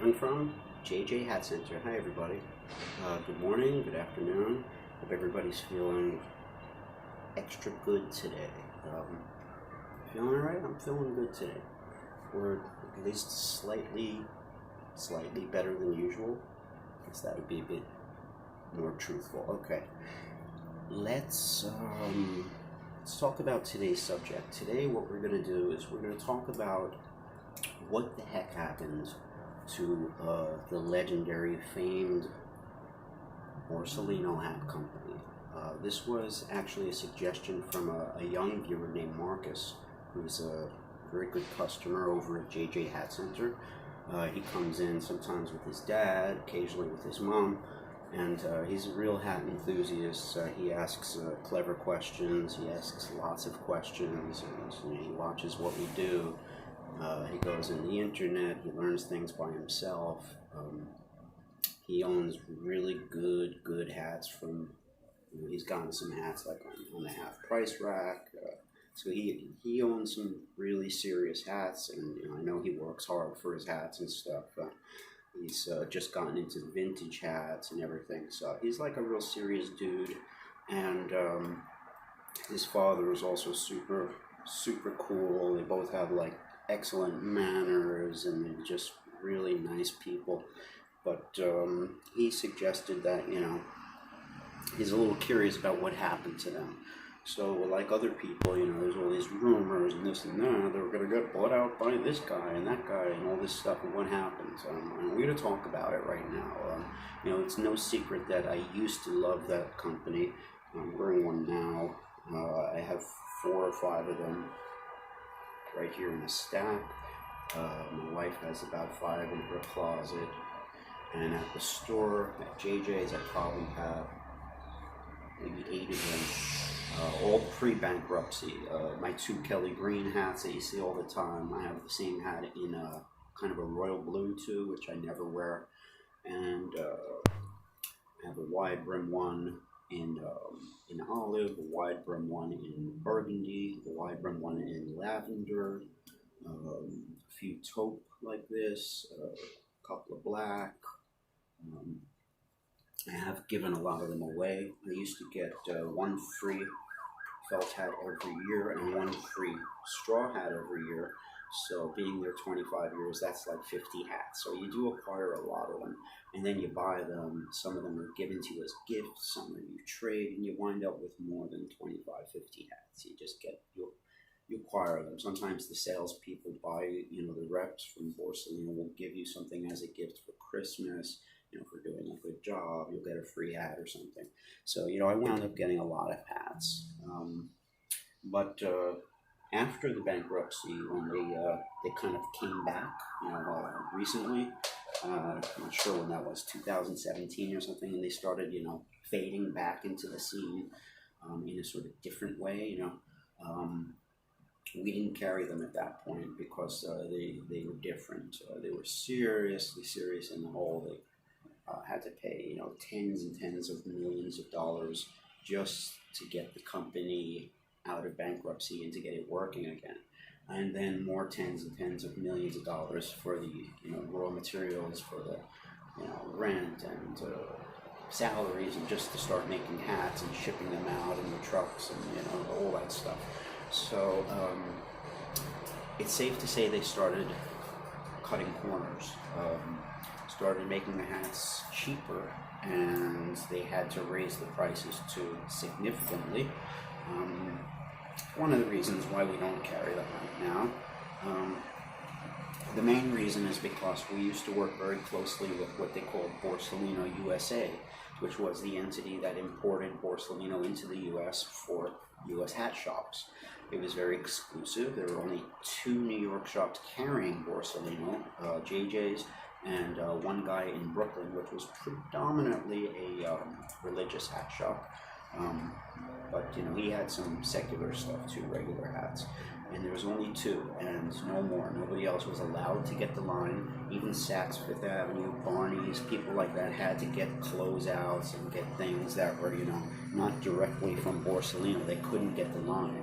Evan from JJ Hat Center. Hi everybody. Good morning, good afternoon. Hope everybody's feeling extra good today. Feeling alright? I'm feeling good today. Or at least slightly better than usual. I guess that would be a bit more truthful. Okay. Let's talk about today's subject. Today what we're going to do is we're going to talk about what the heck happened to the legendary, famed Borsalino hat company. This was actually a suggestion from a young viewer named Marcus, who's a very good customer over at JJ Hat Center. He comes in sometimes with his dad, occasionally with his mom, and he's a real hat enthusiast. He asks clever questions, he asks lots of questions, and he watches what we do. He goes on the internet, he learns things by himself. He owns really good hats from, he's gotten some hats like on the half price rack. So he owns some really serious hats, and I know he works hard for his hats and stuff. He's just gotten into the vintage hats and everything. So he's like a real serious dude, and his father is also super cool. They both have like excellent manners, and they're just really nice people. But he suggested that, he's a little curious about what happened to them. So like other people, there's all these rumors and this and that, they were going to get bought out by this guy and that guy and all this stuff, and what happened. And we're going to talk about it right now. It's no secret that I used to love that company. I'm wearing one now. I have 4 or 5 of them right here in a stack. My wife has about 5 in her closet, and at the store at JJ's I probably have maybe 8 of them, all pre-bankruptcy. My 2 Kelly Green hats that you see all the time, I have the same hat in a kind of a royal blue too, which I never wear, and I have a wide brim one in olive, a wide brim one in burgundy, a wide brim one in lavender, a few taupe like this, a couple of black. I have given a lot of them away. I used to get 1 free felt hat every year and 1 free straw hat every year. So being there 25 years, that's like 50 hats. So you do acquire a lot of them, and then you buy them. Some of them are given to you as gifts, some of them you trade, and you wind up with more than 25, 50 hats. You just get, you acquire them. Sometimes the salespeople buy, the reps from Borsalino will give you something as a gift for Christmas. For doing a good job, you'll get a free hat or something. So, I wound up getting a lot of hats. But after the bankruptcy, when they kind of came back, recently, I'm not sure when that was, 2017 or something, and they started, fading back into the scene in a sort of different way, we didn't carry them at that point because they were different. They were seriously serious in the hole. They had to pay, tens and tens of millions of dollars just to get the company out of bankruptcy and to get it working again. And then more tens and tens of millions of dollars for the, raw materials, for the, rent and salaries, and just to start making hats and shipping them out in the trucks and, all that stuff. So it's safe to say they started cutting corners. Started making the hats cheaper, and they had to raise the prices too significantly. One of the reasons why we don't carry them right now, the main reason is because we used to work very closely with what they called Borsalino USA, which was the entity that imported Borsalino into the US for US hat shops. It was very exclusive. There were only 2 New York shops carrying Borsalino, JJ's, and 1 guy in Brooklyn, which was predominantly a religious hat shop. But he had some secular stuff too, regular hats. And there was only 2, and no more. Nobody else was allowed to get the line. Even Saks Fifth Avenue, Barney's, people like that had to get closeouts and get things that were, not directly from Borsalino. They couldn't get the line.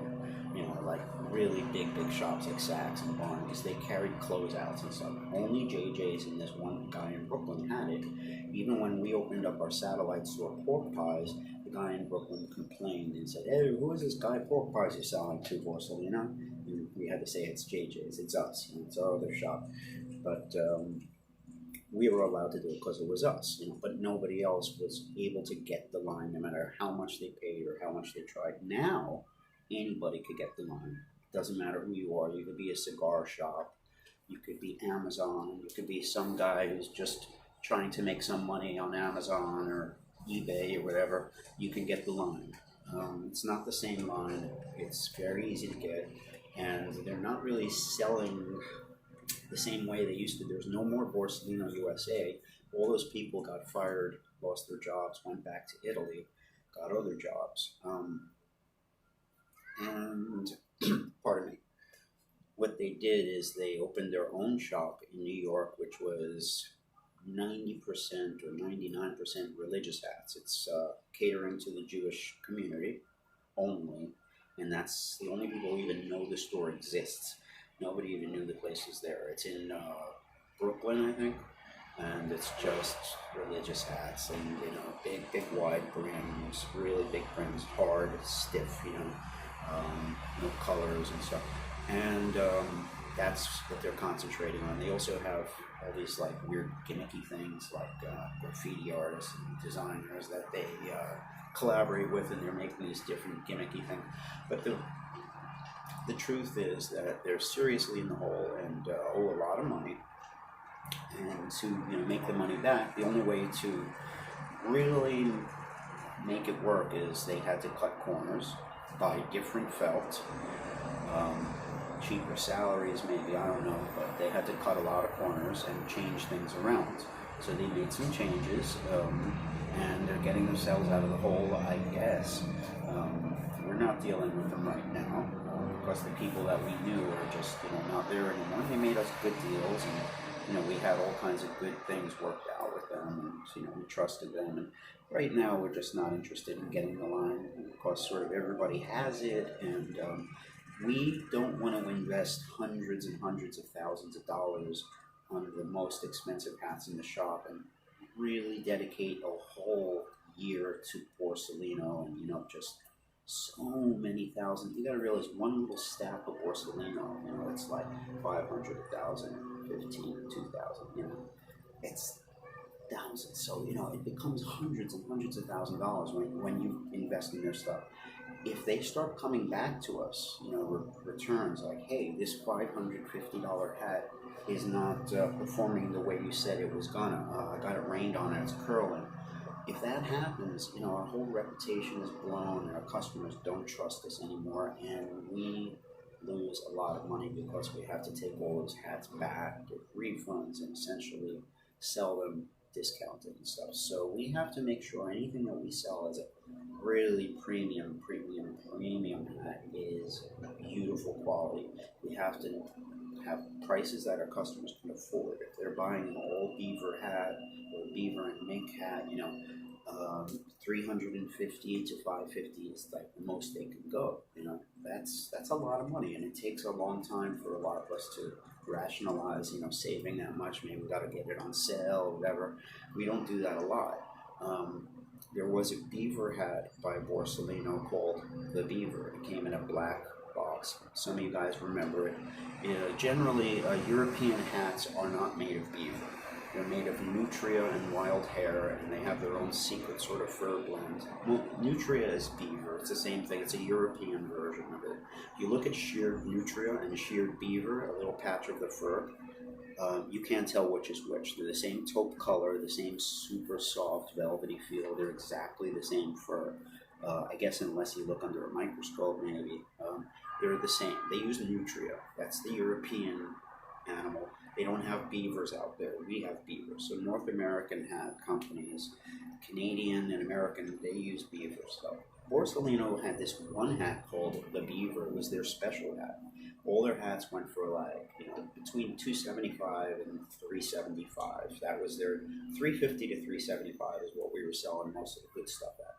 Like really big shops like Saks and Barnes, they carried closeouts and stuff. Only JJ's and this one guy in Brooklyn had it. Even when we opened up our satellite store, Pork Pies, the guy in Brooklyn complained and said, "Hey, who is this guy Pork Pies you're selling to, Borsalino?" And we had to say, "It's JJ's, it's us, it's our other shop." But we were allowed to do it because it was us, but nobody else was able to get the line no matter how much they paid or how much they tried. Now, anybody could get the line. It doesn't matter who you are. You could be a cigar shop, you could be Amazon, you could be some guy who's just trying to make some money on Amazon or eBay or whatever. You can get the line. It's not the same line. It's very easy to get, and they're not really selling the same way they used to. There's no more Borsalino USA. All those people got fired, lost their jobs, went back to Italy, got other jobs. And pardon me, what they did is they opened their own shop in New York, which was 90% or 99% religious hats. It's catering to the Jewish community only, and that's the only people who even know the store exists. Nobody even knew the place was there. It's in Brooklyn, I think, and it's just religious hats and big wide brims, really big brims, hard, stiff, no colors and stuff. And that's what they're concentrating on. They also have all these like weird gimmicky things like graffiti artists and designers that they collaborate with, and they're making these different gimmicky things. But the truth is that they're seriously in the hole and owe a lot of money. And to make the money back, the only way to really make it work is they had to cut corners, buy different felt, cheaper salaries maybe, I don't know, but they had to cut a lot of corners and change things around. So they made some changes, and they're getting themselves out of the hole, I guess. We're not dealing with them right now because the people that we knew are just not there anymore. They made us good deals, and we had all kinds of good things worked out with them, and we trusted them. And right now we're just not interested in getting the line because sort of everybody has it, and we don't want to invest hundreds and hundreds of thousands of dollars on the most expensive hats in the shop and really dedicate a whole year to Borsalino and just so many thousands. You gotta realize one little stack of Borsalino, it's like 500, 1,000, 15, 2,000, it's thousands. So, it becomes hundreds and hundreds of $1,000s when you invest in their stuff. If they start coming back to us, returns like, hey, this $550 hat is not performing the way you said it was gonna. I got it rained on and it's curling. If that happens, our whole reputation is blown, and our customers don't trust us anymore, and we lose a lot of money because we have to take all those hats back, get refunds, and essentially sell them discounted and stuff. So we have to make sure anything that we sell as a really premium hat is beautiful quality. We have to have prices that our customers can afford. If they're buying an all beaver hat or a beaver and mink hat, $350 to $550 is like the most they can go. That's a lot of money, and it takes a long time for a lot of us to rationalize, saving that much. Maybe we got to get it on sale or whatever. We don't do that a lot. There was a beaver hat by Borsalino called the Beaver. It came in a black box. Some of you guys remember it. Generally, European hats are not made of beaver. They're made of nutria and wild hair, and they have their own secret sort of fur blend. Well, nutria is beaver. It's the same thing. It's a European version of it. If you look at sheared nutria and sheared beaver, a little patch of the fur, you can't tell which is which. They're the same taupe color, the same super soft velvety feel. They're exactly the same fur. I guess unless you look under a microscope, maybe. They're the same. They use nutria. That's the European animal. They don't have beavers out there. We have beavers. So North American hat companies, Canadian and American, they use beavers. So Borsalino had this one hat called the Beaver. It was their special hat. All their hats went for like, between $275 and $375. That was their $350 to $375 is what we were selling most of the good stuff at.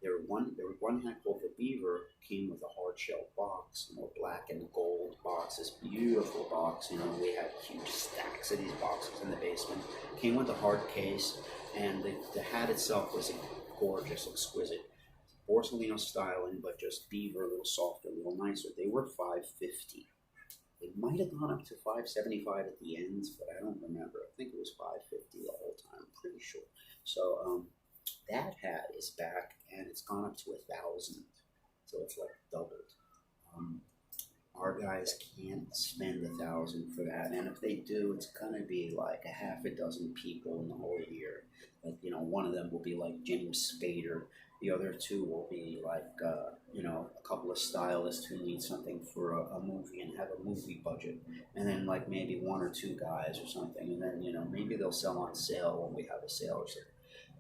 There was one hat called the Beaver, came with a hard shell box, black and gold box, this beautiful box. We had huge stacks of these boxes in the basement. Came with a hard case, and the hat itself was gorgeous, exquisite. Borsalino styling, but just beaver, a little softer, a little nicer. They were $550. It might have gone up to $575 at the ends, but I don't remember. I think it was $550 the whole time. I'm pretty sure. So that hat is back, and it's gone up to $1,000. So it's like doubled. Our guys can't spend $1,000 for that, and if they do, it's gonna be like a half a dozen people in the whole year. Like, one of them will be like James Spader. The other two will be like, a couple of stylists who need something for a movie and have a movie budget. And then like maybe one or two guys or something. And then, maybe they'll sell on sale when we have a sale or something.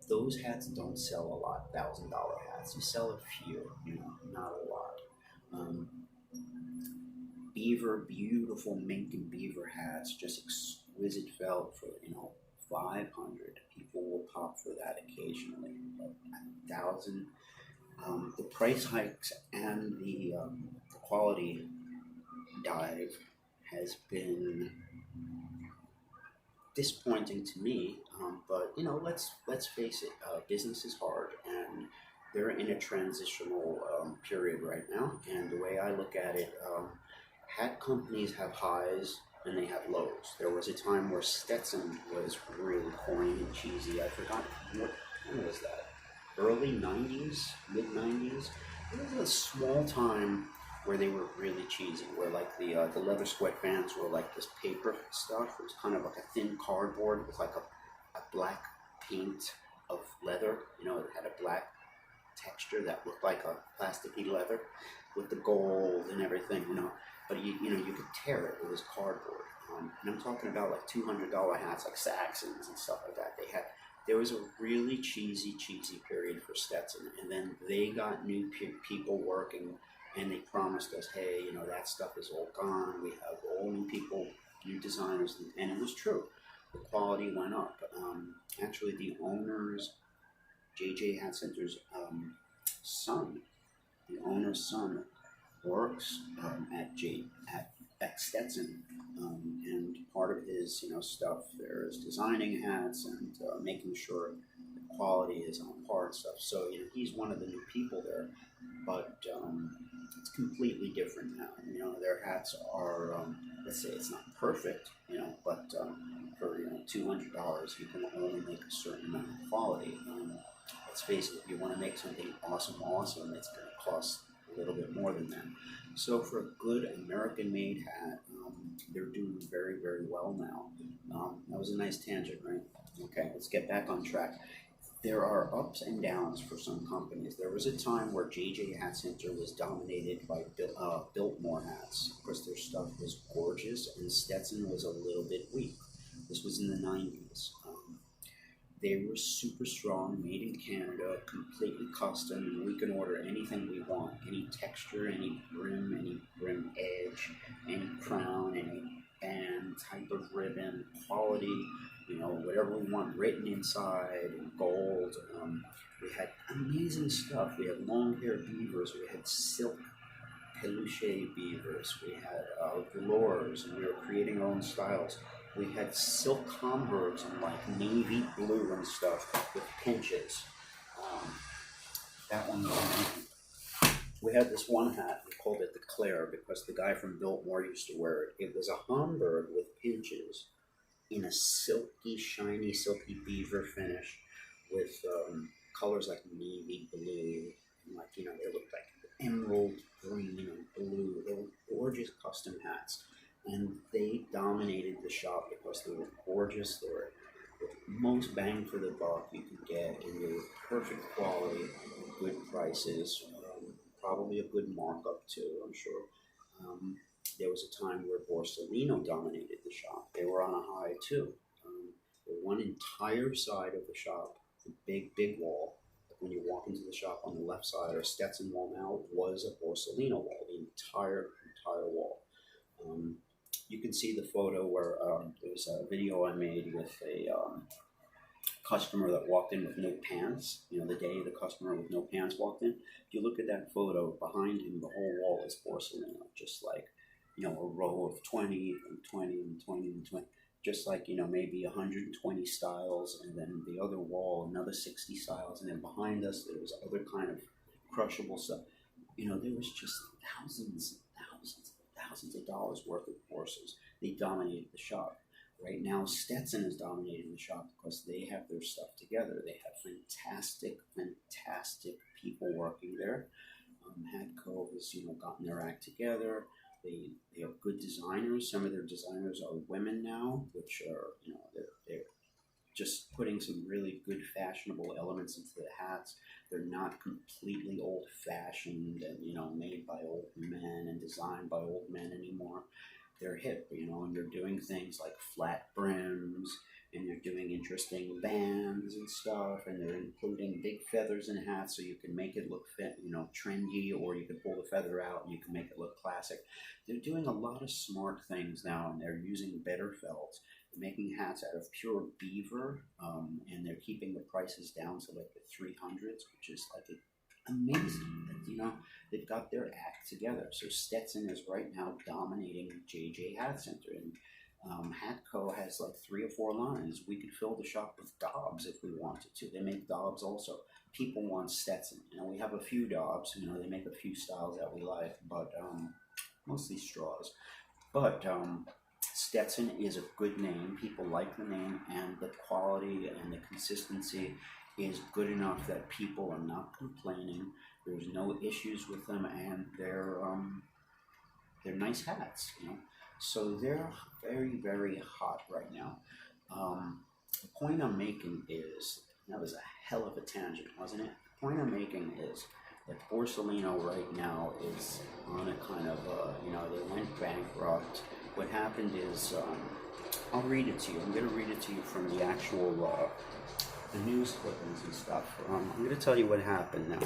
Those hats don't sell a lot, $1,000 hats. You sell a few, not a lot. Beaver, beautiful mink and beaver hats, just exquisite felt for, 500. People will pop for that occasionally, but 1,000. The price hikes and the quality dive has been disappointing to me. But let's face it, business is hard, and they're in a transitional period right now. And the way I look at it, hat companies have highs and they have lows. There was a time where Stetson was really corny and cheesy. I forgot when was that? Early 90s, mid 90s. There was a small time where they were really cheesy, where like the leather sweatbands were like this paper stuff. It was kind of like a thin cardboard with like a black paint of leather. It had a black texture that looked like a plasticky leather with the gold and everything. But you could tear it. It was cardboard. And I'm talking about like $200 hats, like Saxons and stuff like that. There was a really cheesy period for Stetson, and then they got new people working, and they promised us, hey, that stuff is all gone. We have all new people, new designers, and it was true. The quality went up. Actually, the owner's, JJ Hat Center's son, the owner's son, works at Stetson, and part of his stuff there is designing hats and making sure the quality is on par and stuff. So he's one of the new people there, but it's completely different now. Their hats are let's say it's not perfect, but for $200 you can only make a certain amount of quality. Let's face it, if you want to make something awesome, it's going to cost a little bit more than that. So for a good American-made hat, they're doing very, very well now. That was a nice tangent, right? Okay, let's get back on track. There are ups and downs for some companies. There was a time where JJ Hat Center was dominated by Biltmore hats. Of course, their stuff was gorgeous, and Stetson was a little bit weak. This was in the 90s. They were super strong, made in Canada, completely custom, and we can order anything we want. Any texture, any brim edge, any crown, any band, type of ribbon, quality, whatever we want, written inside, in gold. We had amazing stuff. We had long-haired beavers. We had silk peluche beavers. We had velours, and we were creating our own styles. We had silk Homburgs in like navy blue and stuff with pinches. That one was amazing. We had this one hat, we called it the Claire because the guy from Biltmore used to wear it. It was a Homburg with pinches in a silky, shiny, silky beaver finish with colors like navy blue. And like, they looked like emerald green and blue. They were gorgeous custom hats. And they dominated the shop because they were gorgeous. They were the most bang for the buck you could get, and they were perfect quality, good prices, probably a good markup too, I'm sure. There was a time where Borsalino dominated the shop. They were on a high too. The one entire side of the shop, the big wall, when you walk into the shop on the left side, or Stetson wall now, was a Borsalino wall, the entire wall. You can see the photo where there's a video I made with a customer that walked in with no pants, you know, the day the customer with no pants walked in. If you look at that photo, behind him, the whole wall is Borsalino, just like, you know, a row of 20 and 20 and 20 and 20, just like, you know, maybe 120 styles, and then the other wall, another 60 styles, and then behind us, there was other kind of crushable stuff. You know, there was just thousands and thousands and thousands of dollars worth of Borsals. They dominated the shop. Right now, Stetson is dominating the shop because they have their stuff together. They have fantastic, fantastic people working there. Hadco has, you know, gotten their act together. They have good designers. Some of their designers are women now, which are, you know, they're just putting some really good fashionable elements into the hats. They're not completely old-fashioned and, you know, made by old men and designed by old men anymore. They're hip, you know, and they're doing things like flat brims, and they're doing interesting bands and stuff, and they're including big feathers in hats so you can make it look fit, you know, trendy, or you can pull the feather out and you can make it look classic. They're doing a lot of smart things now, and they're using better felts. They're making hats out of pure beaver, and they're keeping the prices down to like the 300s, which is like amazing. You know, they've got their act together. So Stetson is right now dominating JJ Hat Center, and Hatco has like 3 or 4 lines. We could fill the shop with Dobbs if we wanted to. They make Dobbs also. People want Stetson. You know, we have a few Dobbs. You know, they make a few styles that we like, but mostly straws. But Stetson is a good name. People like the name, and the quality and the consistency is good enough that people are not complaining. There's no issues with them, and they're nice hats, you know. So they're very, very hot right now. The point I'm making is, that was a hell of a tangent, wasn't it? The point I'm making is that Borsalino right now is on a kind of, you know, they went bankrupt. What happened is, I'll read it to you. I'm going to read it to you from the actual, the news clippings and stuff. I'm going to tell you what happened now.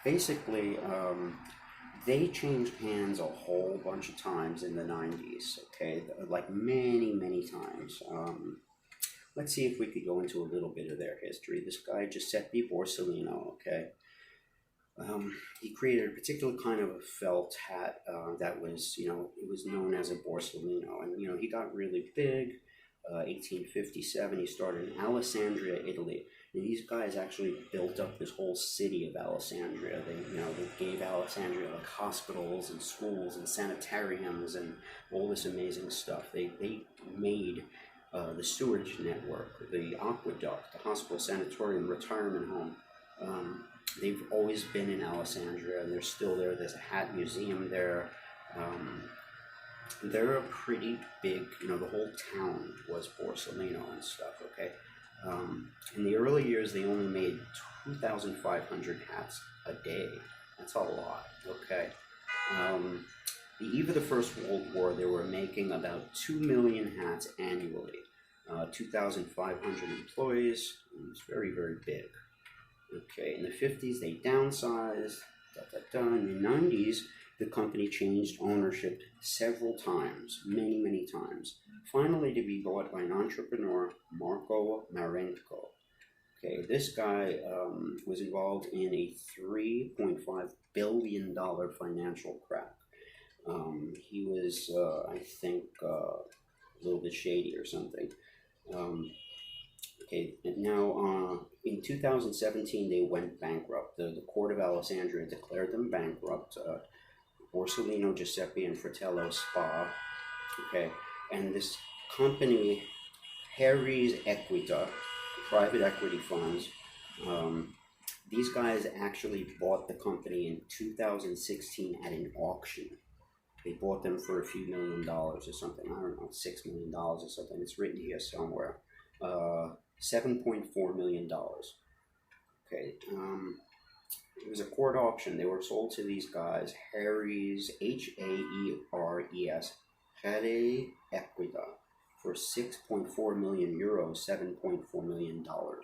Basically, they changed hands a whole bunch of times in the 90s, okay? Like many, many times. Let's see if we could go into a little bit of their history. This guy, Giuseppe Borsalino, okay? He created a particular kind of a felt hat that was, you know, it was known as a Borsalino. And, you know, he got really big. 1857, he started in Alessandria, Italy. And these guys actually built up this whole city of Alessandria. They, you know, they gave Alessandria like hospitals and schools and sanitariums and all this amazing stuff. They made the sewage network, the aqueduct, the hospital, sanatorium, retirement home. They've always been in Alessandria, and they're still there. There's a hat museum there. They're a pretty big, you know, the whole town was Borsalino and stuff, okay? In the early years, they only made 2,500 hats a day. That's a lot, okay? The eve of the First World War, they were making about 2 million hats annually. 2,500 employees. It was very, very big. Okay, in the 50s, they downsized. In the 90s, the company changed ownership several times, many, many times. Finally, to be bought by an entrepreneur, Marco Marenco. Okay, this guy was involved in a $3.5 billion financial crack. He was, I think, a little bit shady or something. Okay, now in 2017, they went bankrupt. The Court of Alessandria declared them bankrupt. Borsalino, Giuseppe, and Fratello Spa. Okay, and this company, Harry's Equita, private equity funds, these guys actually bought the company in 2016 at an auction. They bought them for a few $1 million or something. I don't know, $6 million or something. It's written here somewhere. $7.4 million. Okay, it was a court auction. They were sold to these guys, Harry's, Haeres, Harry Equita, for 6.4 million euros, $7.4 million. All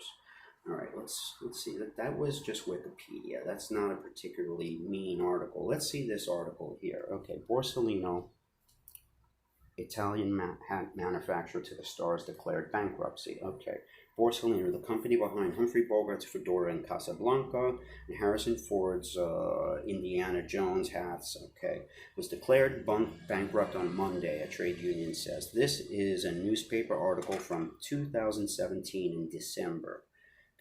right, let's see. That was just Wikipedia. That's not a particularly mean article. Let's see this article here. Okay, Borsalino. Italian hat manufacturer to the stars declared bankruptcy. Okay. Borsalino, the company behind Humphrey Bogart's Fedora in Casablanca and Harrison Ford's Indiana Jones hats, okay, was declared bankrupt on Monday, a trade union says. This is a newspaper article from 2017 in December.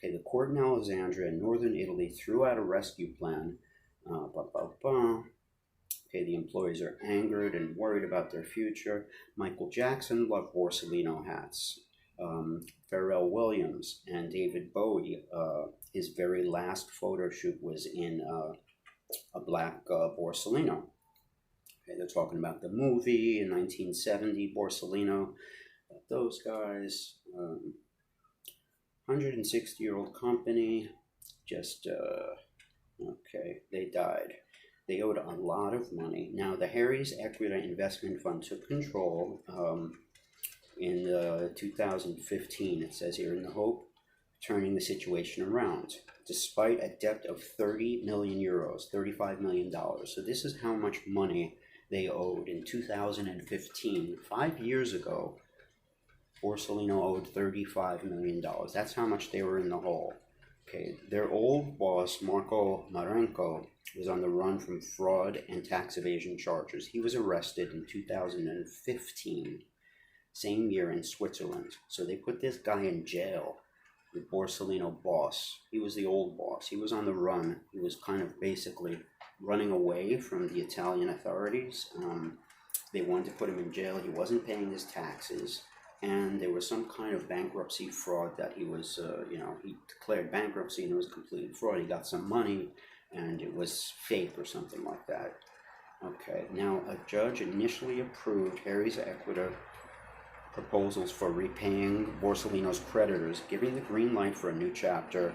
Okay, the court in Alexandria, northern Italy, threw out a rescue plan. Okay, the employees are angered and worried about their future. Michael Jackson loved Borsalino hats. Pharrell Williams and David Bowie, his very last photo shoot was in a black Borsalino. Okay, they're talking about the movie in 1970, Borsalino. Those guys, 160-year-old company, just, okay, they died. They owed a lot of money. Now, the Harry's Equity Investment Fund took control in 2015, it says here, in the hope of turning the situation around, despite a debt of 30 million euros, $35 million. So this is how much money they owed in 2015. 5 years ago, Borsalino owed $35 million. That's how much they were in the hole. Okay, their old boss, Marco Marenco, was on the run from fraud and tax evasion charges. He was arrested in 2015, same year in Switzerland. So they put this guy in jail, the Borsalino boss. He was the old boss. He was on the run. He was kind of basically running away from the Italian authorities. They wanted to put him in jail. He wasn't paying his taxes. And there was some kind of bankruptcy fraud that he was, he declared bankruptcy and it was complete fraud. He got some money and it was fake or something like that. Okay, now a judge initially approved Harry's Equity proposals for repaying Borsalino's creditors, giving the green light for a new chapter.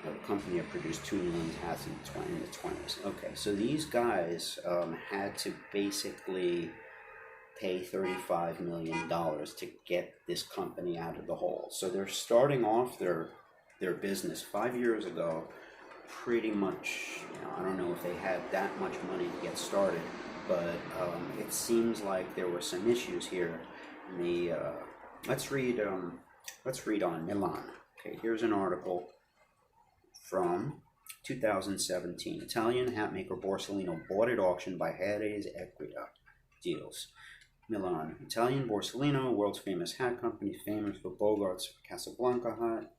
The company had produced 2 million hats in the 20s. Okay, so these guys had to basically pay $35 million to get this company out of the hole. So they're starting off their business 5 years ago pretty much, I don't know if they had that much money to get started, but it seems like there were some issues here. Let's read on Milan. Okay, here's an article from 2017. Italian hatmaker Borsalino bought at auction by Harry's Equity deals. Milan. Italian Borsalino, world's famous hat company, famous for Bogart's Casablanca hat.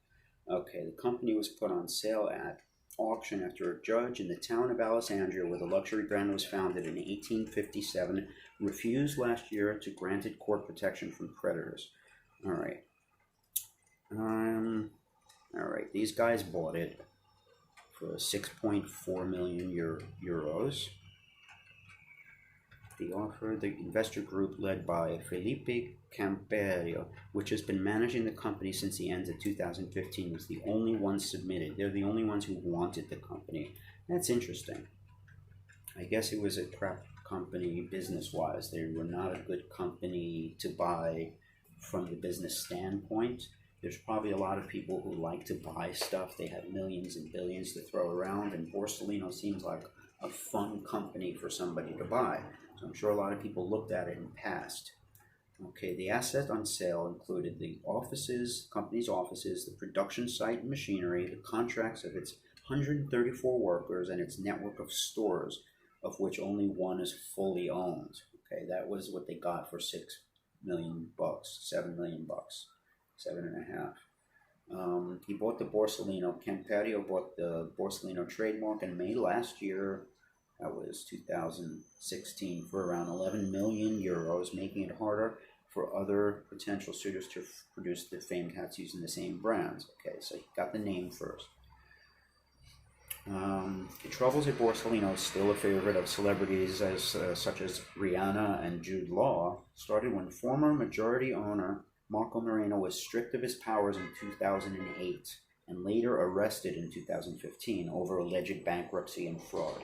Okay, the company was put on sale at auction after a judge in the town of Alexandria, where the luxury brand was founded in 1857, refused last year to grant it court protection from creditors. All right. All right. These guys bought it for 6.4 million euros. The offer, the investor group led by Felipe Camperio, which has been managing the company since the end of 2015, was the only ones submitted. They're the only ones who wanted the company. That's interesting. I guess it was a crap company business-wise. They were not a good company to buy from the business standpoint. There's probably a lot of people who like to buy stuff. They have millions and billions to throw around, and Borsalino seems like a fun company for somebody to buy. So I'm sure a lot of people looked at it and passed. Okay, the asset on sale included the offices, company's offices, the production site and machinery, the contracts of its 134 workers, and its network of stores, of which only one is fully owned. Okay, that was what they got for $6 million, $7 million, 7.5. He bought the Borsalino. Camperio bought the Borsalino trademark in May last year. That was 2016, for around 11 million euros, making it harder for other potential suitors to produce the famed hats using the same brands. Okay, so he got the name first. The troubles at Borsalino, still a favorite of celebrities such as Rihanna and Jude Law, started when former majority owner Marco Moreno was stripped of his powers in 2008 and later arrested in 2015 over alleged bankruptcy and fraud.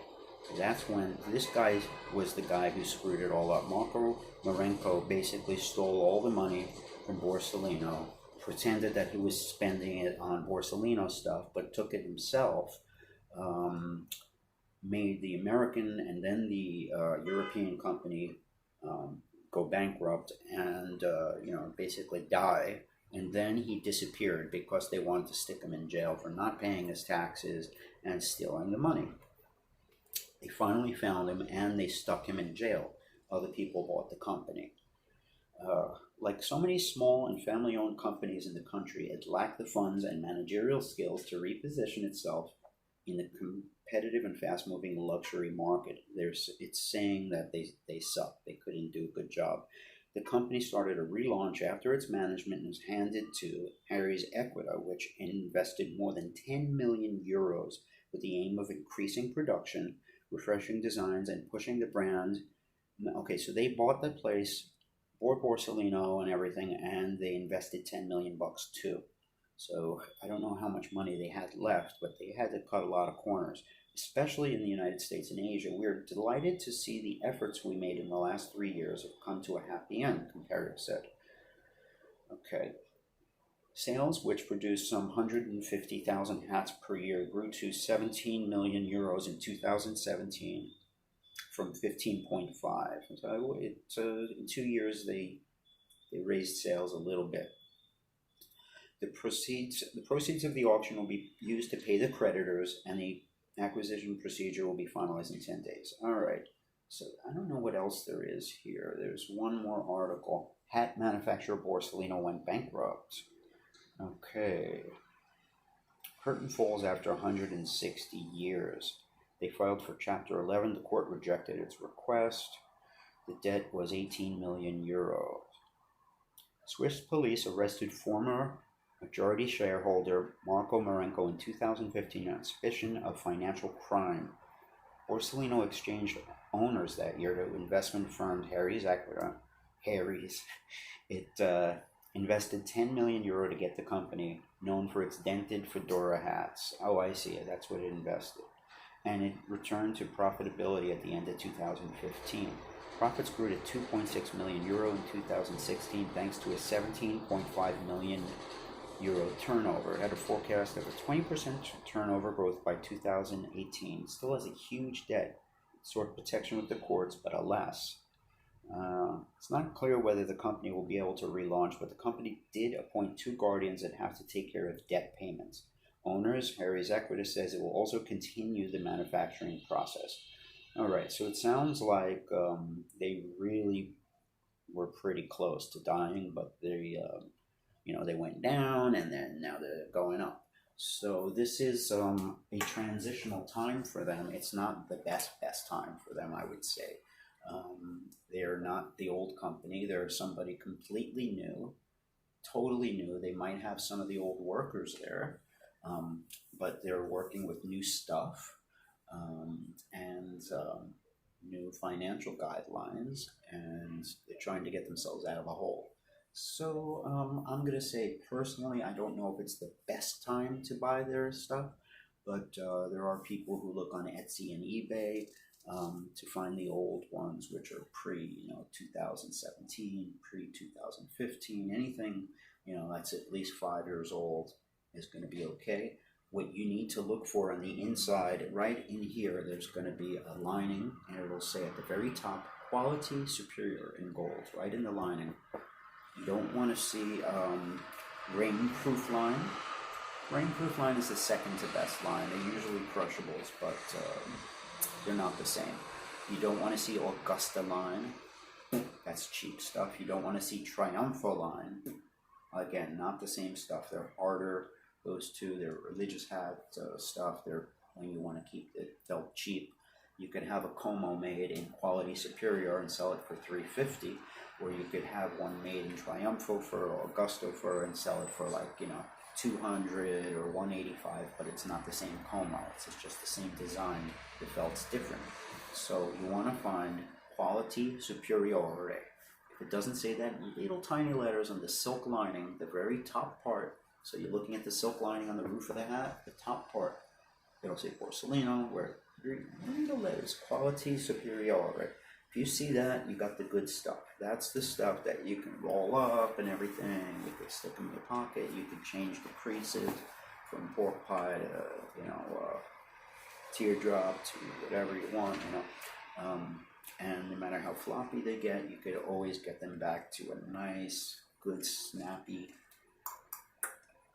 That's when this guy was the guy who screwed it all up. Marco Marenco basically stole all the money from Borsalino, pretended that he was spending it on Borsalino stuff, but took it himself, made the American and then the European company go bankrupt and basically die. And then he disappeared because they wanted to stick him in jail for not paying his taxes and stealing the money. They finally found him and they stuck him in jail. Other people bought the company. Like so many small and family-owned companies in the country, it lacked the funds and managerial skills to reposition itself in the competitive and fast-moving luxury market. It's saying that they suck. They couldn't do a good job. The company started a relaunch after its management was handed to Harry's Equita, which invested more than 10 million euros with the aim of increasing production, refreshing designs, and pushing the brand. Okay, so they bought the place, bought Borsalino and everything, and they invested 10 million bucks too. So I don't know how much money they had left, but they had to cut a lot of corners, especially in the United States and Asia. We're delighted to see the efforts we made in the last 3 years have come to a happy end, Comparative said. Okay. Sales, which produced some 150,000 hats per year, grew to 17 million euros in 2017 from 15.5. So in 2 years, they raised sales a little bit. The proceeds of the auction will be used to pay the creditors, and the acquisition procedure will be finalized in 10 days. All right. So I don't know what else there is here. There's one more article. Hat manufacturer Borsalino went bankrupt. Okay. Curtain falls after 160 years. They filed for Chapter 11. The court rejected its request. The debt was 18 million euros. Swiss police arrested former majority shareholder Marco Marenco in 2015 on suspicion of financial crime. Borsalino exchanged owners that year to investment firm Harry's Equita. It invested 10 million euro to get the company, known for its dented fedora hats. Oh, I see it. That's what it invested. And it returned to profitability at the end of 2015. Profits grew to 2.6 million euro in 2016 thanks to a 17.5 million euro turnover. It had a forecast of a 20% turnover growth by 2018. It still has a huge debt. It sought protection with the courts, but alas. It's not clear whether the company will be able to relaunch, but the company did appoint 2 guardians that have to take care of debt payments. Owners, Harry's Equita says it will also continue the manufacturing process. All right, so it sounds like they really were pretty close to dying, but they went down and then now they're going up. So this is a transitional time for them. It's not the best time for them, I would say. They're not the old company. They're somebody completely new, totally new. They might have some of the old workers there, but they're working with new stuff and new financial guidelines, and they're trying to get themselves out of a hole. So I'm going to say, personally, I don't know if it's the best time to buy their stuff, but there are people who look on Etsy and eBay to find the old ones, which are pre-2017, pre-2015, anything, that's at least 5 years old is going to be okay. What you need to look for on the inside, right in here, there's going to be a lining, and it will say at the very top, quality superior in gold, right in the lining. You don't want to see rainproof line. Rainproof line is the second to best line. They're usually crushables, but they're not the same. You don't want to see Augusta line. That's cheap stuff. You don't want to see Triumpho line. Again, not the same stuff. They're harder. Those two, they're religious hat stuff. They're when you want to keep the felt cheap. You could have a Como made in quality superior and sell it for $350, or you could have one made in Triumpho fur or Augusto fur and sell it for like $200 or $185, but it's not the same Como. It's just the same design. The felt's different. So you want to find quality superiore. If it doesn't say that in little tiny letters on the silk lining, the very top part, so you're looking at the silk lining on the roof of the hat, the top part, it'll say Borsalino, where little letters, quality superiore. If you see that, you got the good stuff. That's the stuff that you can roll up and everything. You could stick them in your pocket. You could change the creases from pork pie to, teardrop to whatever you want, And no matter how floppy they get, you could always get them back to a nice, good, snappy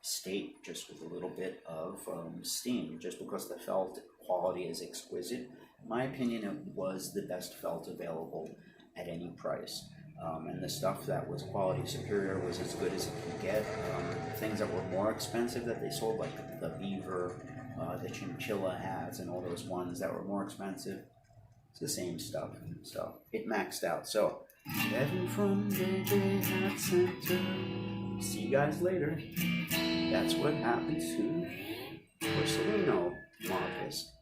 state just with a little bit of steam. Just because the felt quality is exquisite, in my opinion, it was the best felt available at any price. And the stuff that was quality superior was as good as it could get. Things that were more expensive that they sold, like the beaver, the chinchilla hats, and all those ones that were more expensive, it's the same stuff. So it maxed out. So Kevin from JJ Hat Center. See you guys later. That's what happened to Borsalino Marcus.